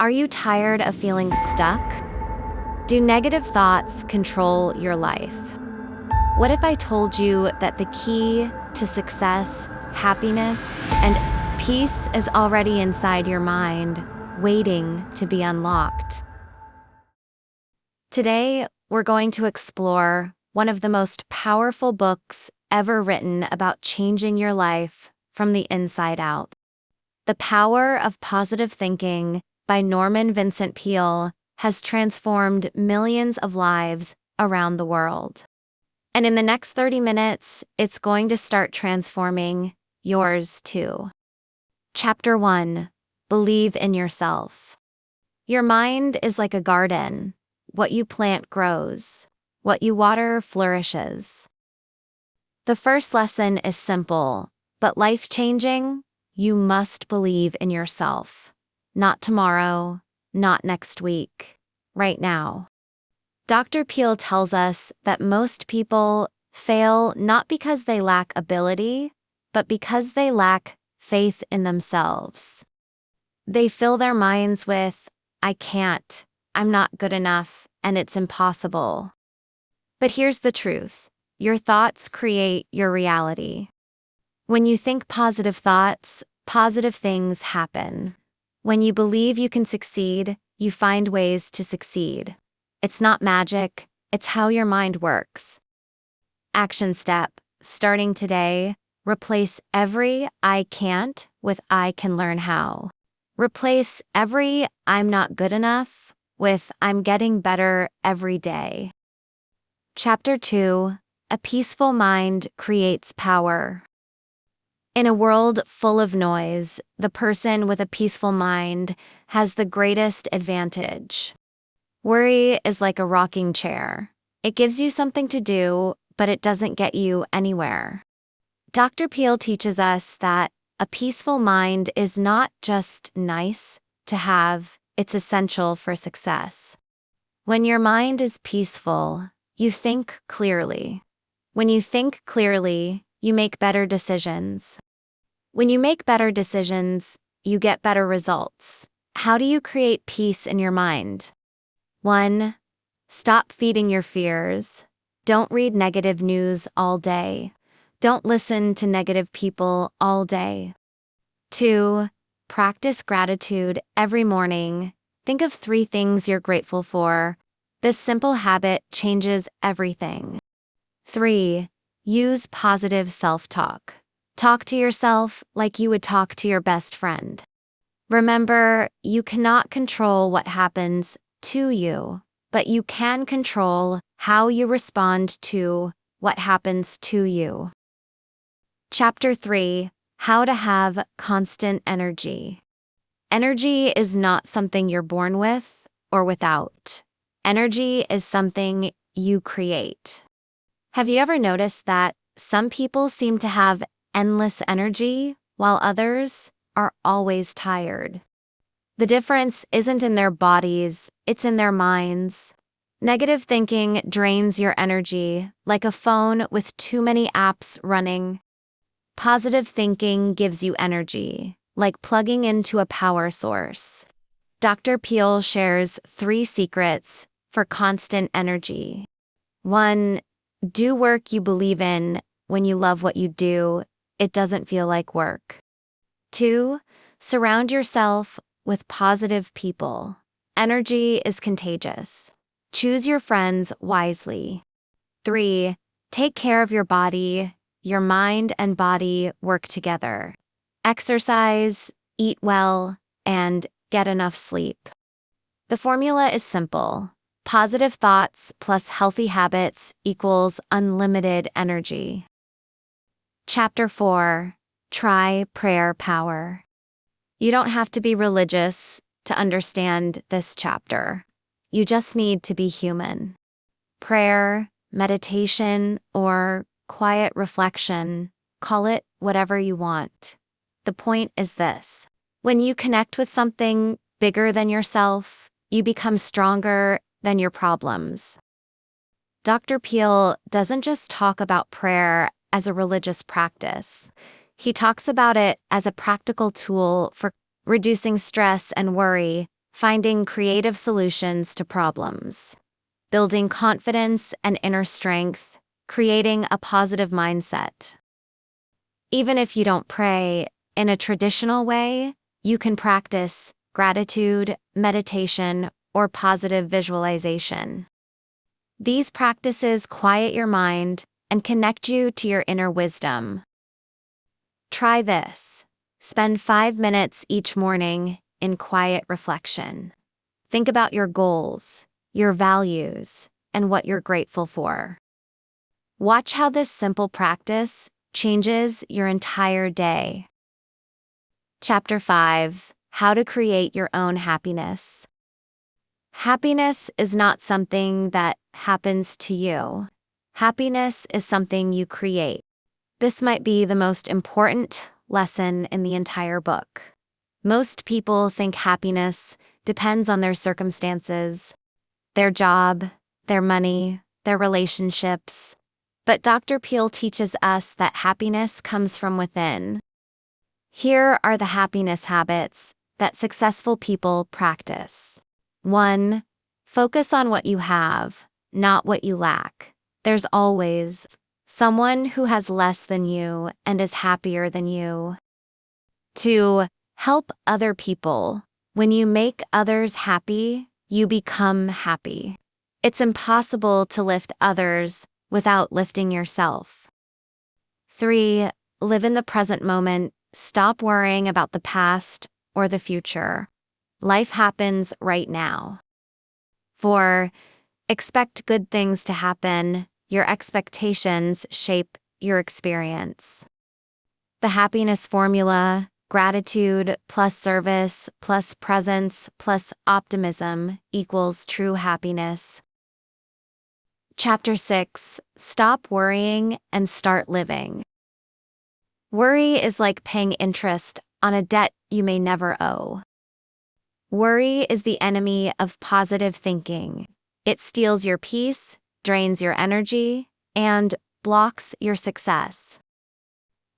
Are you tired of feeling stuck? Do negative thoughts control your life? What if I told you that the key to success, happiness, and peace is already inside your mind, waiting to be unlocked? Today, we're going to explore one of the most powerful books ever written about changing your life from the inside out. The Power of Positive Thinking by Norman Vincent Peale has transformed millions of lives around the world. And in the next 30 minutes, it's going to start transforming yours too. Chapter 1. Believe in yourself. Your mind is like a garden. What you plant grows. What you water flourishes. The first lesson is simple, but life-changing. You must believe in yourself. Not tomorrow, not next week, right now. Dr. Peale tells us that most people fail not because they lack ability, but because they lack faith in themselves. They fill their minds with, I can't, I'm not good enough, and it's impossible. But here's the truth. Your thoughts create your reality. When you think positive thoughts, positive things happen. When you believe you can succeed, you find ways to succeed. It's not magic, it's how your mind works. Action step, starting today, replace every I can't with I can learn how. Replace every I'm not good enough with I'm getting better every day. Chapter 2. A peaceful mind creates power. In a world full of noise, the person with a peaceful mind has the greatest advantage. Worry is like a rocking chair. It gives you something to do, but it doesn't get you anywhere. Dr. Peale teaches us that a peaceful mind is not just nice to have, it's essential for success. When your mind is peaceful, you think clearly. When you think clearly, you make better decisions. When you make better decisions, you get better results. How do you create peace in your mind? 1. Stop feeding your fears. Don't read negative news all day. Don't listen to negative people all day. 2. Practice gratitude every morning. Think of 3 things you're grateful for. This simple habit changes everything. 3. Use positive self-talk. Talk to yourself like you would talk to your best friend. Remember, you cannot control what happens to you, but you can control how you respond to what happens to you. Chapter 3. How to have constant energy. Energy is not something you're born with or without. Energy is something you create. Have you ever noticed that some people seem to have endless energy while others are always tired? The difference isn't in their bodies, it's in their minds. Negative thinking drains your energy like a phone with too many apps running. Positive thinking gives you energy, like plugging into a power source. Dr. Peale shares 3 secrets for constant energy. 1. Do work you believe in. When you love what you do, it doesn't feel like work. 2. Surround yourself with positive people. Energy is contagious. Choose your friends wisely. 3. Take care of your body. Your mind and body work together. Exercise, eat well, and get enough sleep. The formula is simple. Positive thoughts plus healthy habits equals unlimited energy. Chapter 4. Try prayer power. You don't have to be religious to understand this chapter. You just need to be human. Prayer, meditation, or quiet reflection, call it whatever you want. The point is this. When you connect with something bigger than yourself, you become stronger than your problems. Dr. Peale doesn't just talk about prayer as a religious practice. He talks about it as a practical tool for reducing stress and worry finding creative solutions to problems, building confidence and inner strength, creating a positive mindset. Even if you don't pray in a traditional way, you can practice gratitude, meditation, or positive visualization. These practices quiet your mind and connect you to your inner wisdom. Try this. Spend 5 minutes each morning in quiet reflection. Think about your goals, your values, and what you're grateful for. Watch how this simple practice changes your entire day. Chapter 5: How to Create Your Own Happiness. Happiness is not something that happens to you. Happiness is something you create. This might be the most important lesson in the entire book. Most people think happiness depends on their circumstances, their job, their money, their relationships. But Dr. Peel teaches us that happiness comes from within. Here are the happiness habits that successful people practice. 1. Focus on what you have, not what you lack. There's always someone who has less than you and is happier than you. 2. Help other people. When you make others happy, you become happy. It's impossible to lift others without lifting yourself. 3. Live in the present moment. Stop worrying about the past or the future. Life happens right now. 4. Expect good things to happen. Your expectations shape your experience. The happiness formula: gratitude plus service plus presence plus optimism equals true happiness. Chapter 6: Stop worrying and start living. Worry is like paying interest on a debt you may never owe. Worry is the enemy of positive thinking. It steals your peace, drains your energy, and blocks your success.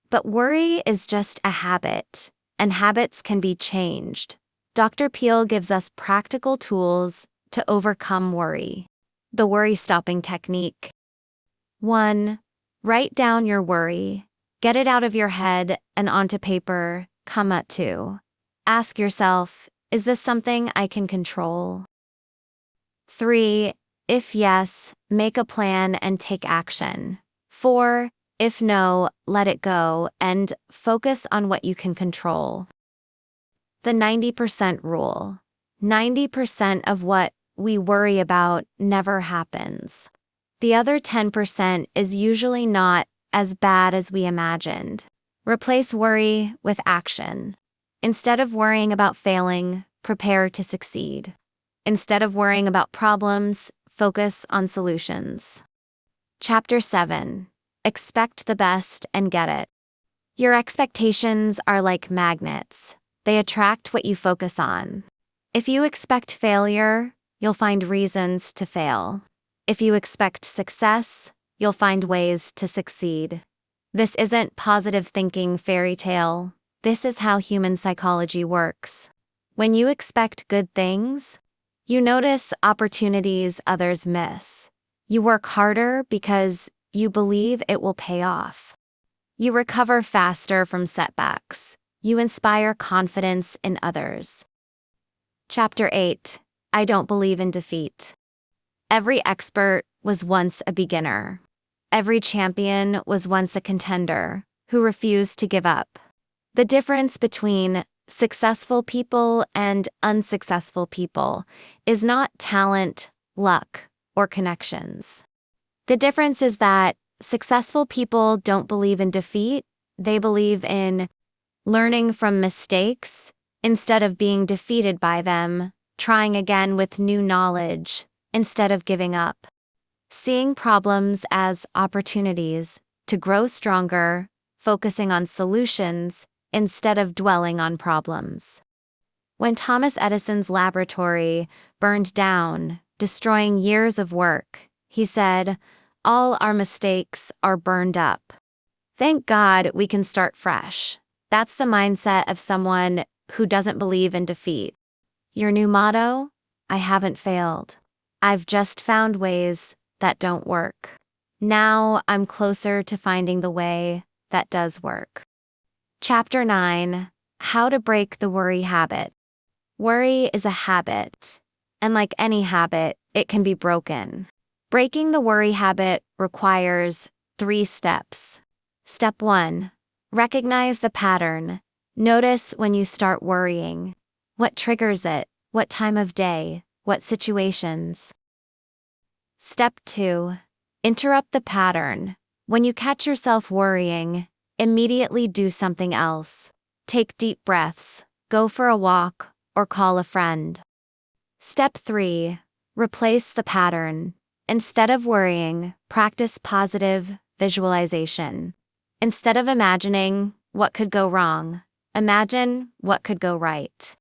But worry is just a habit, and habits can be changed. Dr. Peel gives us practical tools to overcome worry. The worry-stopping technique. 1. Write down your worry. Get it out of your head and onto paper. 2. Ask yourself, is this something I can control? 3. If yes, make a plan and take action. 4. If no, let it go and focus on what you can control. The 90% rule. 90% of what we worry about never happens. The other 10% is usually not as bad as we imagined. Replace worry with action. Instead of worrying about failing, prepare to succeed. Instead of worrying about problems, focus on solutions. Chapter 7: Expect the best and get it. Your expectations are like magnets. They attract what you focus on. If you expect failure, you'll find reasons to fail. If you expect success, you'll find ways to succeed. This isn't positive thinking fairy tale. This is how human psychology works. When you expect good things, you notice opportunities others miss. You work harder because you believe it will pay off. You recover faster from setbacks. You inspire confidence in others. Chapter 8: I don't believe in defeat. Every expert was once a beginner. Every champion was once a contender who refused to give up. The difference between successful people and unsuccessful people is not talent, luck, or connections. The difference is that successful people don't believe in defeat. They believe in learning from mistakes instead of being defeated by them, trying again with new knowledge instead of giving up, seeing problems as opportunities to grow stronger, focusing on solutions instead of dwelling on problems. When Thomas Edison's laboratory burned down, destroying years of work, he said, "All our mistakes are burned up. Thank God we can start fresh." That's the mindset of someone who doesn't believe in defeat. Your new motto? I haven't failed. I've just found ways that don't work. Now I'm closer to finding the way that does work. Chapter 9: How to Break the Worry Habit. Worry is a habit, and like any habit, it can be broken. Breaking the worry habit requires 3 steps. Step 1: recognize the pattern. Notice when you start worrying. What triggers it? What time of day? What situations? Step 2: interrupt the pattern. When you catch yourself worrying, immediately do something else. Take deep breaths, go for a walk, or call a friend. Step 3: replace the pattern. Instead of worrying, practice positive visualization. Instead of imagining what could go wrong, imagine what could go right.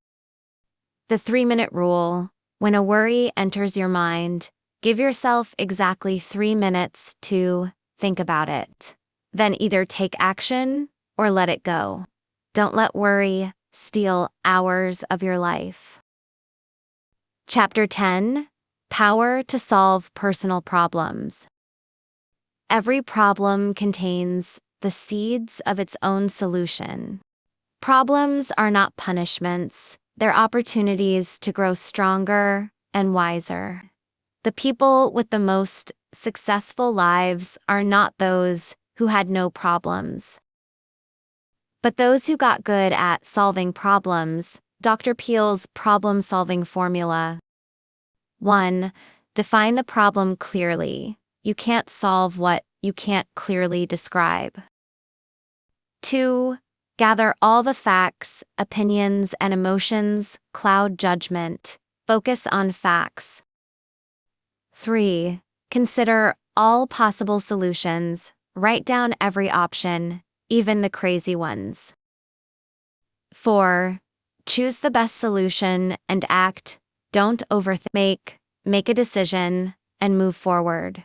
The 3-minute rule: when a worry enters your mind, give yourself exactly 3 minutes to think about it. Then either take action or let it go. Don't let worry steal hours of your life. Chapter 10: Power to Solve Personal Problems. Every problem contains the seeds of its own solution. Problems are not punishments, they're opportunities to grow stronger and wiser. The people with the most successful lives are not those who had no problems, but those who got good at solving problems. Dr. Peel's problem-solving formula. 1. Define the problem clearly. You can't solve what you can't clearly describe. 2. Gather all the facts, opinions, and emotions. Cloud judgment. Focus on facts. 3. Consider all possible solutions. Write down every option, even the crazy ones. 4. Choose the best solution and act. Don't overthink. Make a decision and move forward.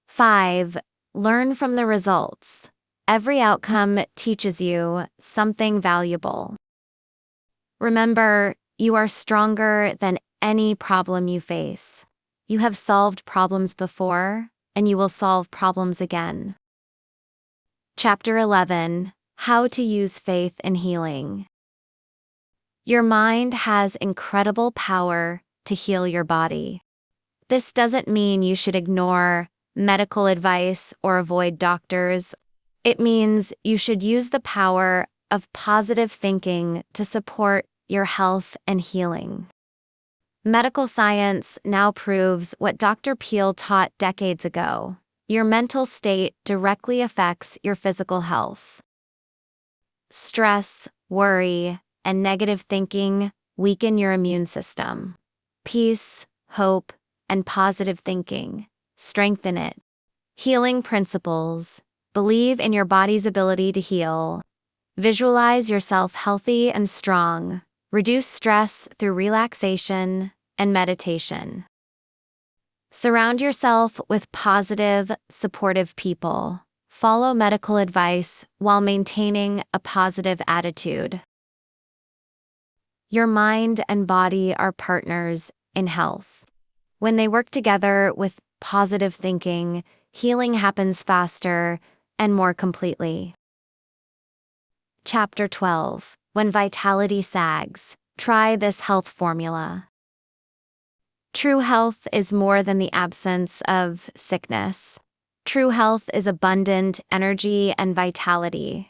5. Learn from the results. Every outcome teaches you something valuable. Remember, you are stronger than any problem you face. You have solved problems before, and you will solve problems again. Chapter 11: How to Use Faith in Healing. Your mind has incredible power to heal your body. This doesn't mean you should ignore medical advice or avoid doctors. It means you should use the power of positive thinking to support your health and healing. Medical science now proves what Dr. Peel taught decades ago. Your mental state directly affects your physical health. Stress, worry, and negative thinking weaken your immune system. Peace, hope, and positive thinking strengthen it. Healing principles: believe in your body's ability to heal. Visualize yourself healthy and strong. Reduce stress through relaxation and meditation. Surround yourself with positive, supportive people. Follow medical advice while maintaining a positive attitude. Your mind and body are partners in health. When they work together with positive thinking, healing happens faster and more completely. Chapter 12: When Vitality Sags. Try this health formula. True health is more than the absence of sickness. True health is abundant energy and vitality.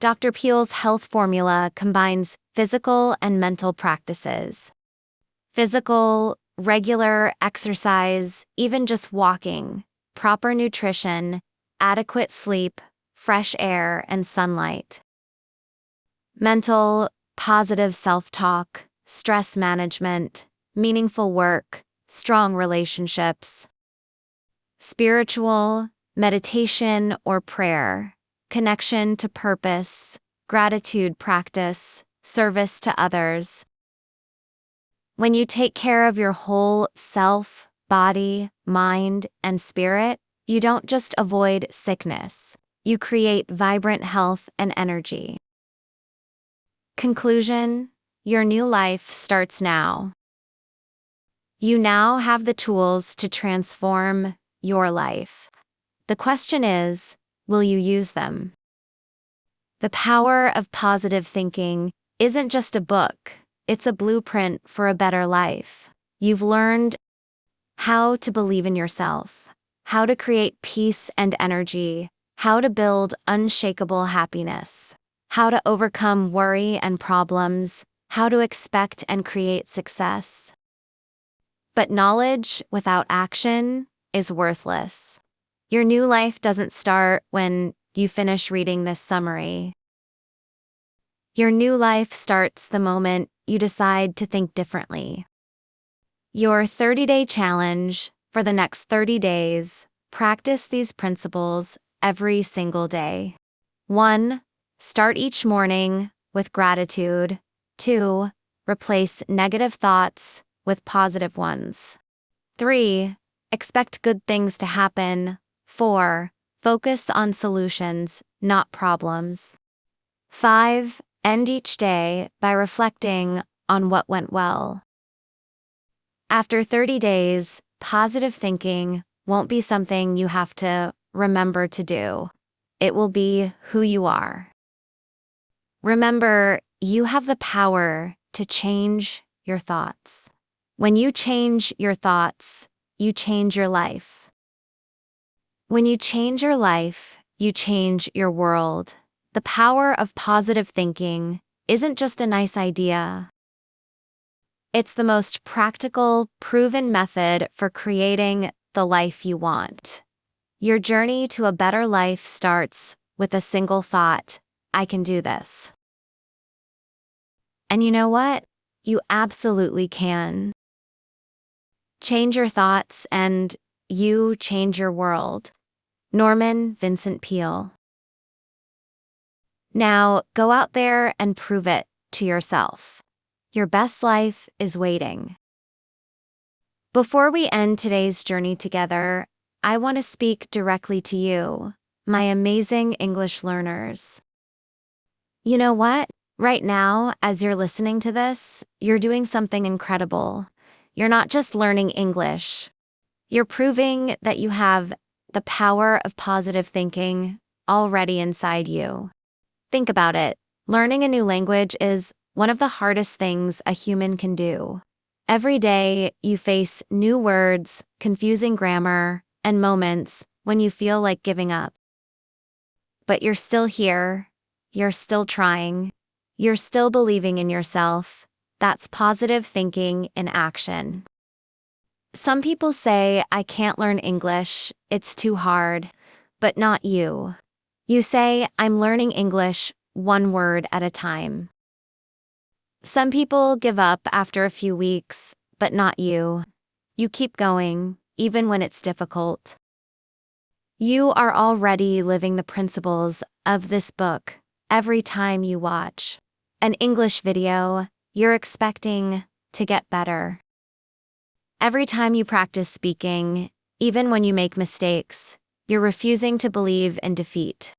Dr. Peel's health formula combines physical and mental practices. Physical: regular exercise, even just walking, proper nutrition, adequate sleep, fresh air, and sunlight. Mental: positive self-talk, stress management, meaningful work, strong relationships. Spiritual: meditation or prayer, connection to purpose, gratitude practice, service to others. When you take care of your whole self, body, mind, and spirit, you don't just avoid sickness. You create vibrant health and energy. Conclusion: Your new life starts now. You now have the tools to transform your life. The question is, will you use them? The Power of Positive Thinking isn't just a book, it's a blueprint for a better life. You've learned how to believe in yourself, how to create peace and energy, how to build unshakable happiness, how to overcome worry and problems, how to expect and create success. But knowledge without action is worthless. Your new life doesn't start when you finish reading this summary. Your new life starts the moment you decide to think differently. Your 30-day challenge: for the next 30 days, practice these principles every single day. 1. Start each morning with gratitude. 2. Replace negative thoughts with positive ones. 3. Expect good things to happen. 4. Focus on solutions, not problems. 5. End each day by reflecting on what went well. After 30 days, positive thinking won't be something you have to remember to do. It will be who you are. Remember, you have the power to change your thoughts. When you change your thoughts, you change your life. When you change your life, you change your world. The power of positive thinking isn't just a nice idea. It's the most practical, proven method for creating the life you want. Your journey to a better life starts with a single thought: I can do this. And you know what? You absolutely can. Change your thoughts and you change your world. Norman Vincent Peale. Now, go out there and prove it to yourself. Your best life is waiting. Before we end today's journey together, I want to speak directly to you, my amazing English learners. You know what? Right now, as you're listening to this, you're doing something incredible. You're not just learning English. You're proving that you have the power of positive thinking already inside you. Think about it. Learning a new language is one of the hardest things a human can do. Every day, you face new words, confusing grammar, and moments when you feel like giving up. But you're still here. You're still trying. You're still believing in yourself. That's positive thinking in action. Some people say, I can't learn English, it's too hard. But not you. You say, I'm learning English one word at a time. Some people give up after a few weeks, but not you. You keep going, even when it's difficult. You are already living the principles of this book every time you watch an English video. You're expecting to get better. Every time you practice speaking, even when you make mistakes, you're refusing to believe in defeat.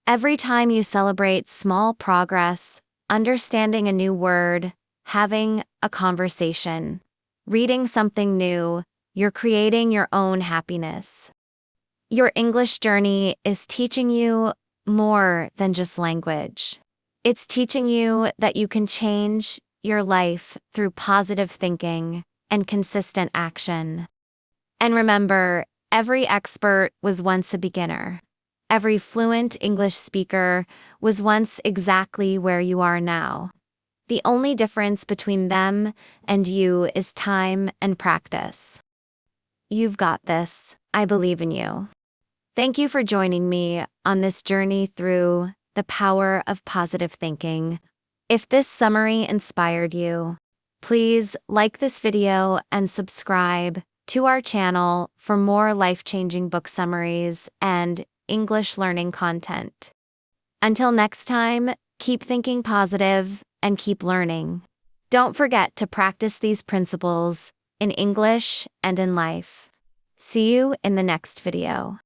Every time you celebrate small progress, understanding a new word, having a conversation, reading something new, you're creating your own happiness. Your English journey is teaching you more than just language. It's teaching you that you can change your life through positive thinking and consistent action. And remember, every expert was once a beginner. Every fluent English speaker was once exactly where you are now. The only difference between them and you is time and practice. You've got this. I believe in you. Thank you for joining me on this journey through the power of positive thinking. If this summary inspired you, please like this video and subscribe to our channel for more life-changing book summaries and English learning content. Until next time, keep thinking positive and keep learning. Don't forget to practice these principles in English and in life. See you in the next video.